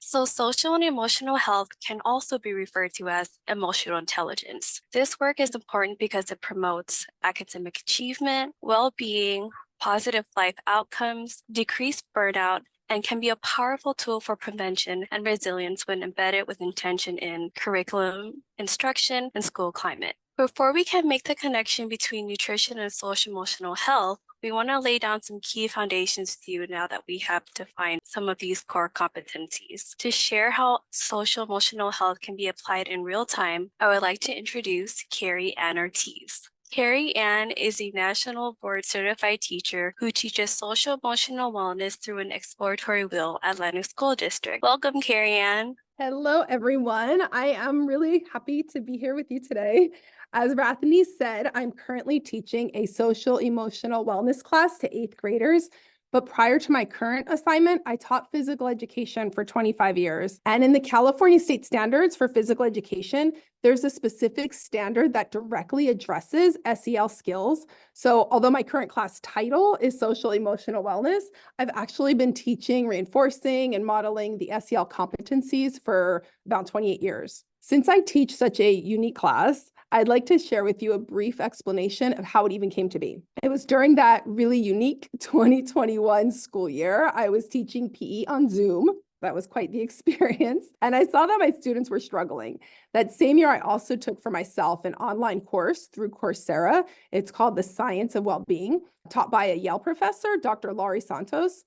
So, social and emotional health can also be referred to as emotional intelligence. This work is important because it promotes academic achievement, well being, positive life outcomes, decreased burnout, and can be a powerful tool for prevention and resilience when embedded with intention in curriculum, instruction, and school climate. Before we can make the connection between nutrition and social emotional health, we want to lay down some key foundations with you now that we have defined some of these core competencies. To share how social emotional health can be applied in real time, I would like to introduce Carrie-Ann Ortiz. Carrie-Ann is a national board certified teacher who teaches social emotional wellness through an exploratory wheel at Atlanta School District. Welcome, Carrie-Ann. Hello, everyone. I am really happy to be here with you today. As Rathney said, I'm currently teaching a social emotional wellness class to 8th graders. But prior to my current assignment, I taught physical education for 25 years. And in the California state standards for physical education, there's a specific standard that directly addresses SEL skills. So although my current class title is social emotional wellness, I've actually been teaching, reinforcing, and modeling the SEL competencies for about 28 years. Since I teach such a unique class, I'd like to share with you a brief explanation of how it even came to be. It was during that really unique 2021 school year. I was teaching PE on Zoom. That was quite the experience. And I saw that my students were struggling. That same year, I also took for myself an online course through Coursera. It's called The Science of Wellbeing, taught by a Yale professor, Dr. Laurie Santos.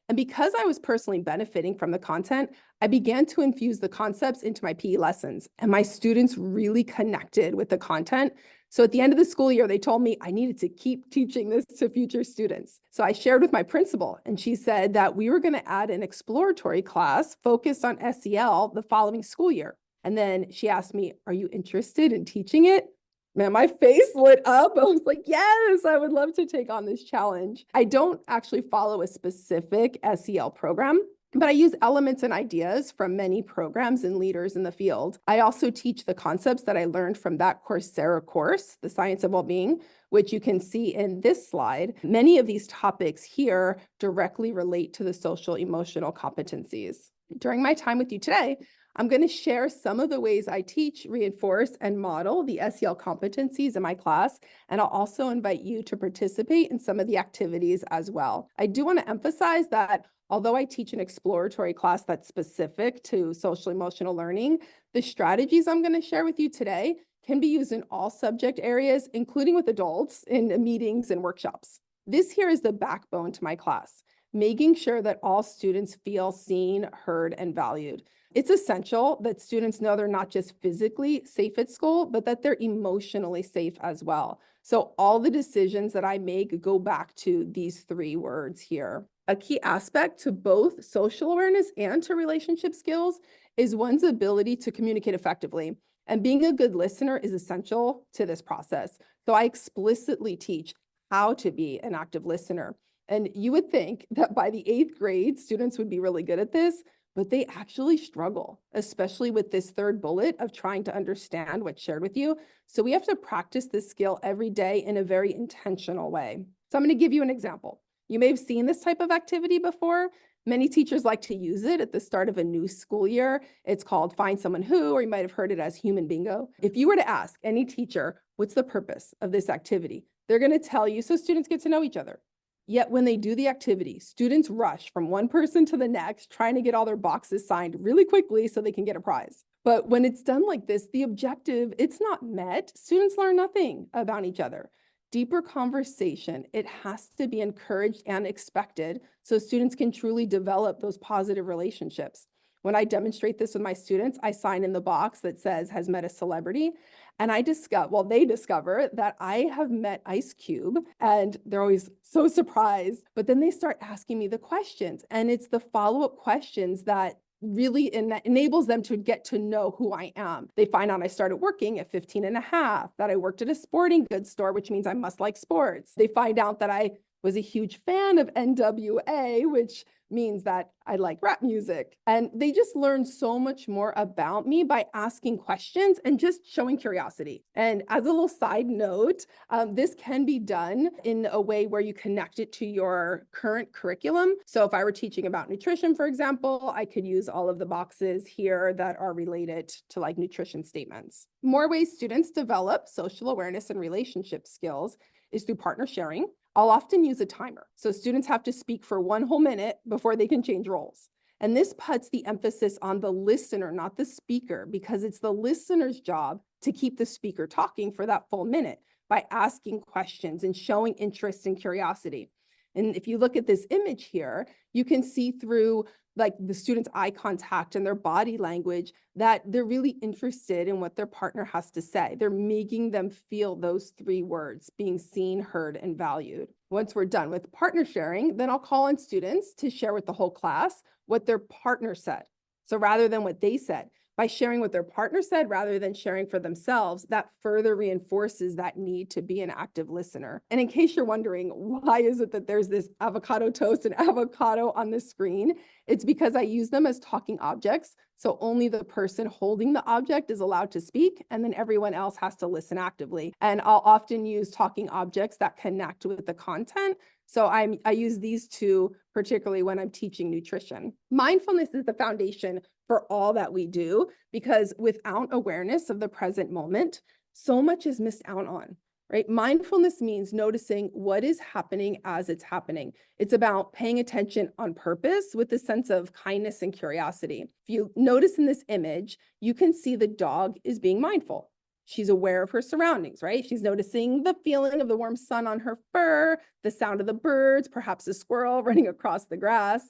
And because I was personally benefiting from the content, I began to infuse the concepts into my PE lessons, and my students really connected with the content. So at the end of the school year, they told me I needed to keep teaching this to future students. So I shared with my principal, and she said that we were going to add an exploratory class focused on SEL the following school year. And then she asked me, "Are you interested in teaching it?" Man, my face lit up. I was like, yes, I would love to take on this challenge. I don't actually follow a specific SEL program, but I use elements and ideas from many programs and leaders in the field. I also teach the concepts that I learned from that Coursera course, The Science of Wellbeing, which you can see in this slide. Many of these topics here directly relate to the social emotional competencies. During my time with you today, I'm going to share some of the ways I teach, reinforce, and model the SEL competencies in my class, and I'll also invite you to participate in some of the activities as well. I do want to emphasize that although I teach an exploratory class that's specific to social emotional learning, the strategies I'm going to share with you today can be used in all subject areas, including with adults in meetings and workshops. This here is the backbone to my class, making sure that all students feel seen, heard, and valued. It's essential that students know they're not just physically safe at school, but that they're emotionally safe as well. So all the decisions that I make go back to these 3 words here. A key aspect to both social awareness and to relationship skills is one's ability to communicate effectively. And being a good listener is essential to this process. So I explicitly teach how to be an active listener. And you would think that by the 8th grade, students would be really good at this, but they actually struggle, especially with this 3rd bullet of trying to understand what's shared with you. So we have to practice this skill every day in a very intentional way. So I'm going to give you an example. You may have seen this type of activity before. Many teachers like to use it at the start of a new school year. It's called Find Someone Who, or you might have heard it as Human Bingo. If you were to ask any teacher, what's the purpose of this activity? They're going to tell you so students get to know each other. Yet when they do the activity, students rush from one person to the next, trying to get all their boxes signed really quickly so they can get a prize. But when it's done like this, the objective, it's not met. Students learn nothing about each other. Deeper conversation, it has to be encouraged and expected so students can truly develop those positive relationships. When I demonstrate this with my students, I sign in the box that says has met a celebrity. And they discover that I have met Ice Cube, and they're always so surprised. But then they start asking me the questions, and it's the follow-up questions that really enables them to get to know who I am. They find out I started working at 15 and a half, that I worked at a sporting goods store, which means I must like sports. They find out that I was a huge fan of NWA, which means that I like rap music. And they just learn so much more about me by asking questions and just showing curiosity. And as a little side note, this can be done in a way where you connect it to your current curriculum. So if I were teaching about nutrition, for example, I could use all of the boxes here that are related to like nutrition statements. More ways students develop social awareness and relationship skills is through partner sharing. I'll often use a timer. So students have to speak for 1 whole minute before they can change roles. And this puts the emphasis on the listener, not the speaker, because it's the listener's job to keep the speaker talking for that full minute by asking questions and showing interest and curiosity. And if you look at this image here, you can see through like the students' eye contact and their body language that they're really interested in what their partner has to say. They're making them feel those 3 words, being seen, heard, and valued. Once we're done with partner sharing, then I'll call on students to share with the whole class what their partner said. So rather than what they said, by sharing what their partner said rather than sharing for themselves, that further reinforces that need to be an active listener. And in case you're wondering, why is it that there's this avocado toast and avocado on the screen? It's because I use them as talking objects. So only the person holding the object is allowed to speak, and then everyone else has to listen actively. And I'll often use talking objects that connect with the content. So I use these 2 particularly when I'm teaching nutrition. Mindfulness is the foundation for all that we do, because without awareness of the present moment, so much is missed out on, right? Mindfulness means noticing what is happening as it's happening. It's about paying attention on purpose with a sense of kindness and curiosity. If you notice in this image, you can see the dog is being mindful. She's aware of her surroundings, right? She's noticing the feeling of the warm sun on her fur, the sound of the birds, perhaps a squirrel running across the grass.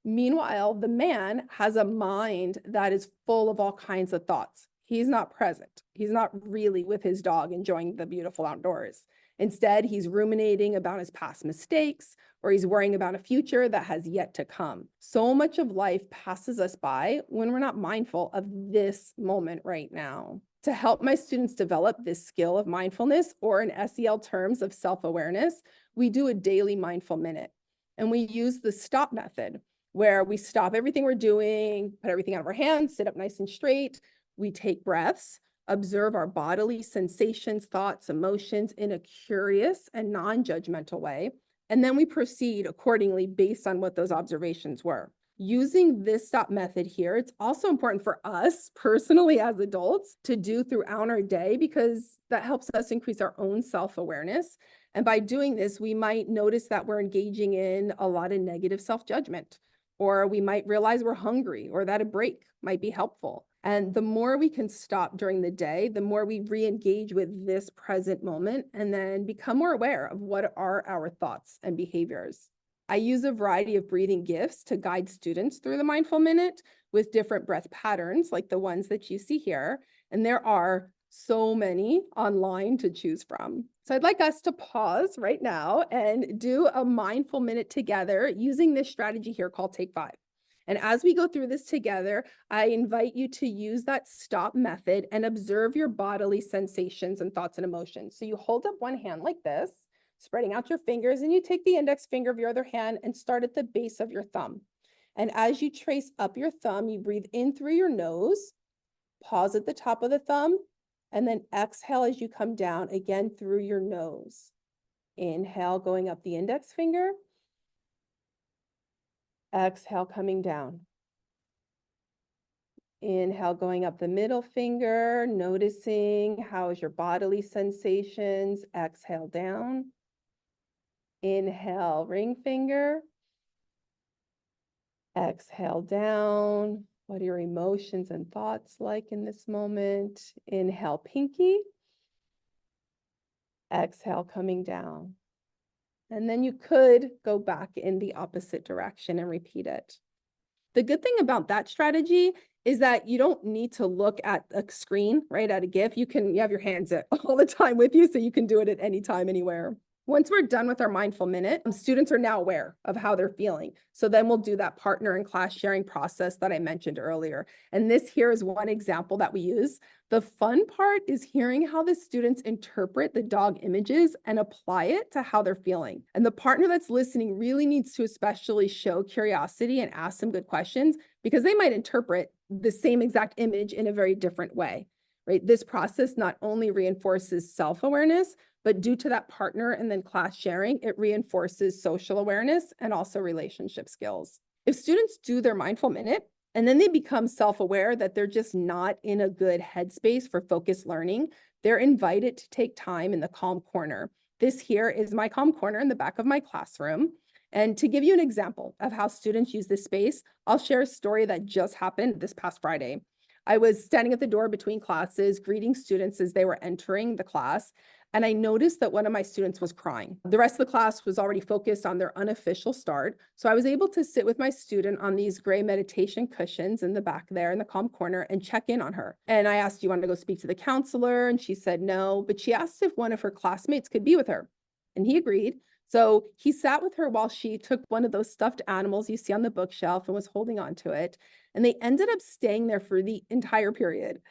Meanwhile, the man has a mind that is full of all kinds of thoughts. He's not present. He's not really with his dog enjoying the beautiful outdoors. Instead, he's ruminating about his past mistakes, or he's worrying about a future that has yet to come. So much of life passes us by when we're not mindful of this moment right now. To help my students develop this skill of mindfulness, or in SEL terms of self-awareness, we do a daily mindful minute. And we use the stop method, where we stop everything we're doing, put everything out of our hands, sit up nice and straight. We take breaths, observe our bodily sensations, thoughts, emotions in a curious and non-judgmental way. And then we proceed accordingly based on what those observations were. Using this stop method here, it's also important for us personally as adults to do throughout our day, because that helps us increase our own self-awareness. And by doing this, we might notice that we're engaging in a lot of negative self-judgment, or we might realize we're hungry, or that a break might be helpful. And the more we can stop during the day, the more we re-engage with this present moment and then become more aware of what are our thoughts and behaviors. I use a variety of breathing gifts to guide students through the mindful minute with different breath patterns like the ones that you see here. And there are so many online to choose from. So I'd like us to pause right now and do a mindful minute together using this strategy here called Take 5. And as we go through this together, I invite you to use that stop method and observe your bodily sensations and thoughts and emotions. So you hold up one hand like this, spreading out your fingers, and you take the index finger of your other hand and start at the base of your thumb. And as you trace up your thumb, you breathe in through your nose, pause at the top of the thumb, and then exhale as you come down again through your nose. Inhale, going up the index finger. Exhale, coming down. Inhale, going up the middle finger, noticing how is your bodily sensations. Exhale down. Inhale, ring finger. Exhale down. What are your emotions and thoughts like in this moment? Inhale, pinky. Exhale, coming down. And then you could go back in the opposite direction and repeat it. The good thing about that strategy is that you don't need to look at a screen, right, at a GIF. You have your hands all the time with you, so you can do it at any time, anywhere. Once we're done with our mindful minute, students are now aware of how they're feeling. So then we'll do that partner and class sharing process that I mentioned earlier. And this here is one example that we use. The fun part is hearing how the students interpret the dog images and apply it to how they're feeling. And the partner that's listening really needs to especially show curiosity and ask some good questions because they might interpret the same exact image in a very different way, right? This process not only reinforces self-awareness, but due to that partner and then class sharing, it reinforces social awareness and also relationship skills. If students do their mindful minute and then they become self-aware that they're just not in a good headspace for focused learning, they're invited to take time in the calm corner. This here is my calm corner in the back of my classroom. And to give you an example of how students use this space, I'll share a story that just happened this past Friday. I was standing at the door between classes, greeting students as they were entering the class, and I noticed that one of my students was crying. The rest of the class was already focused on their unofficial start. So I was able to sit with my student on these gray meditation cushions in the back there in the calm corner and check in on her. And I asked, "Do you want to go speak to the counselor?" And she said no, but she asked if one of her classmates could be with her. And he agreed. So he sat with her while she took one of those stuffed animals you see on the bookshelf and was holding on to it. And they ended up staying there for the entire period.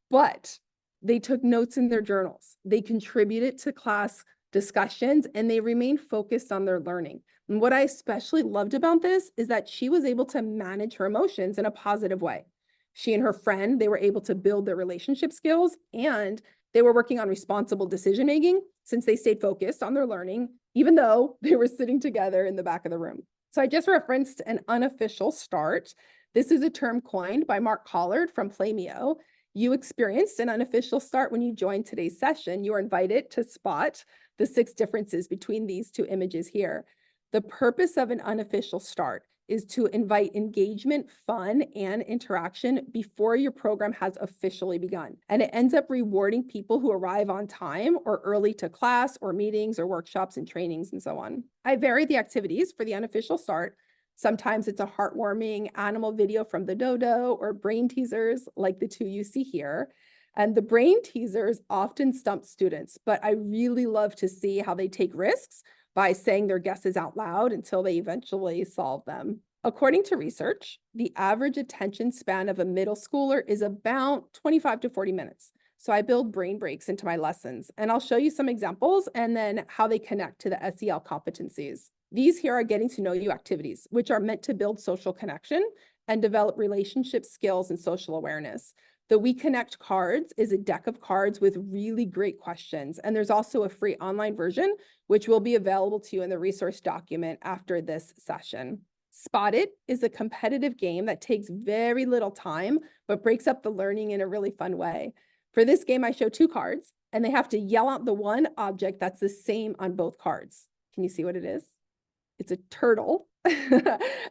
But they took notes in their journals. They contributed to class discussions and they remained focused on their learning. And what I especially loved about this is that she was able to manage her emotions in a positive way. She and her friend, they were able to build their relationship skills and they were working on responsible decision making since they stayed focused on their learning, even though they were sitting together in the back of the room. So I just referenced an unofficial start. This is a term coined by Mark Collard from Playmeo. You experienced an unofficial start when you joined today's session. You are invited to spot the 6 differences between these 2 images here. The purpose of an unofficial start is to invite engagement, fun, and interaction before your program has officially begun. And it ends up rewarding people who arrive on time or early to class or meetings or workshops and trainings and so on. I vary the activities for the unofficial start. Sometimes it's a heartwarming animal video from the dodo or brain teasers like the 2 you see here. And the brain teasers often stump students, but I really love to see how they take risks by saying their guesses out loud until they eventually solve them. According to research, the average attention span of a middle schooler is about 25 to 40 minutes. So I build brain breaks into my lessons, and I'll show you some examples and then how they connect to the SEL competencies. These here are getting to know you activities, which are meant to build social connection and develop relationship skills and social awareness. The We Connect cards is a deck of cards with really great questions. And there's also a free online version, which will be available to you in the resource document after this session. Spot It is a competitive game that takes very little time, but breaks up the learning in a really fun way. For this game, I show 2 cards, and they have to yell out the one object that's the same on both cards. Can you see what it is? It's a turtle.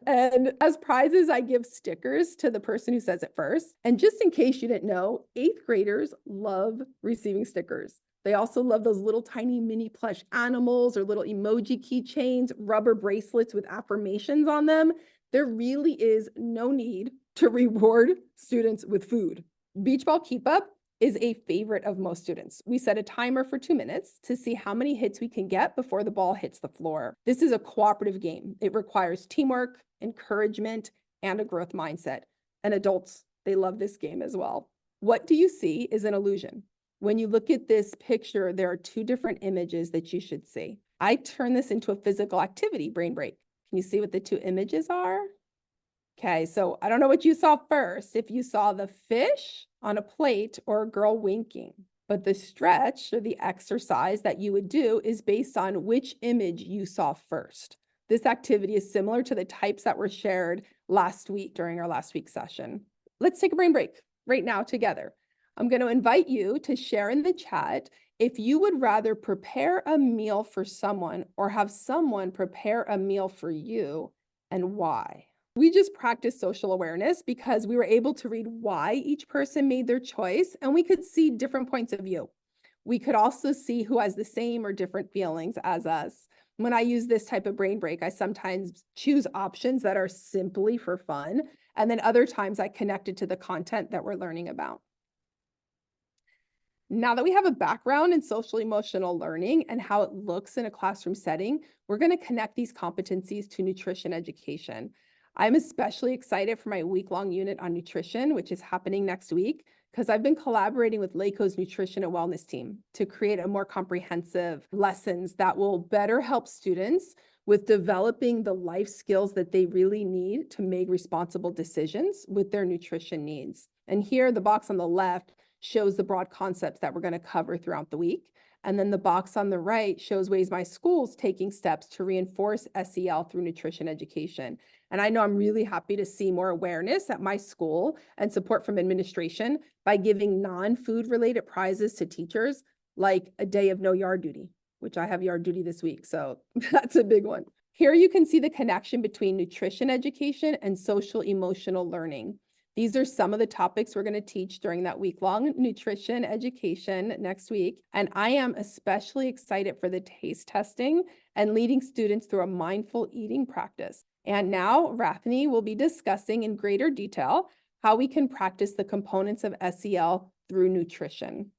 And as prizes, I give stickers to the person who says it first. And just in case you didn't know, 8th graders love receiving stickers. They also love those little tiny mini plush animals or little emoji keychains, rubber bracelets with affirmations on them. There really is no need to reward students with food. Beach ball keep up is a favorite of most students. We set a timer for 2 minutes to see how many hits we can get before the ball hits the floor. This is a cooperative game. It requires teamwork, encouragement, and a growth mindset. And adults, they love this game as well. What do you see is an illusion. When you look at this picture, there are 2 different images that you should see. I turn this into a physical activity brain break. Can you see what the 2 images are? Okay, so I don't know what you saw first, if you saw the fish on a plate or a girl winking, but the stretch or the exercise that you would do is based on which image you saw first. This activity is similar to the types that were shared last week during our last week's session. Let's take a brain break right now together. I'm going to invite you to share in the chat if you would rather prepare a meal for someone or have someone prepare a meal for you and why. We just practiced social awareness because we were able to read why each person made their choice, and we could see different points of view. We could also see who has the same or different feelings as us. When I use this type of brain break, I sometimes choose options that are simply for fun, and then other times I connect it to the content that we're learning about. Now that we have a background in social emotional learning and how it looks in a classroom setting, we're going to connect these competencies to nutrition education. I'm especially excited for my week-long unit on nutrition, which is happening next week, because I've been collaborating with LACOE's nutrition and wellness team to create a more comprehensive lessons that will better help students with developing the life skills that they really need to make responsible decisions with their nutrition needs. And here, the box on the left shows the broad concepts that we're going to cover throughout the week. And then the box on the right shows ways my school's taking steps to reinforce SEL through nutrition education. And I know I'm really happy to see more awareness at my school and support from administration by giving non-food related prizes to teachers, like a day of no yard duty, which I have yard duty this week. So that's a big one. Here you can see the connection between nutrition education and social emotional learning. These are some of the topics we're going to teach during that week-long nutrition education next week. And I am especially excited for the taste testing and leading students through a mindful eating practice. And now Rathney will be discussing in greater detail how we can practice the components of SEL through nutrition.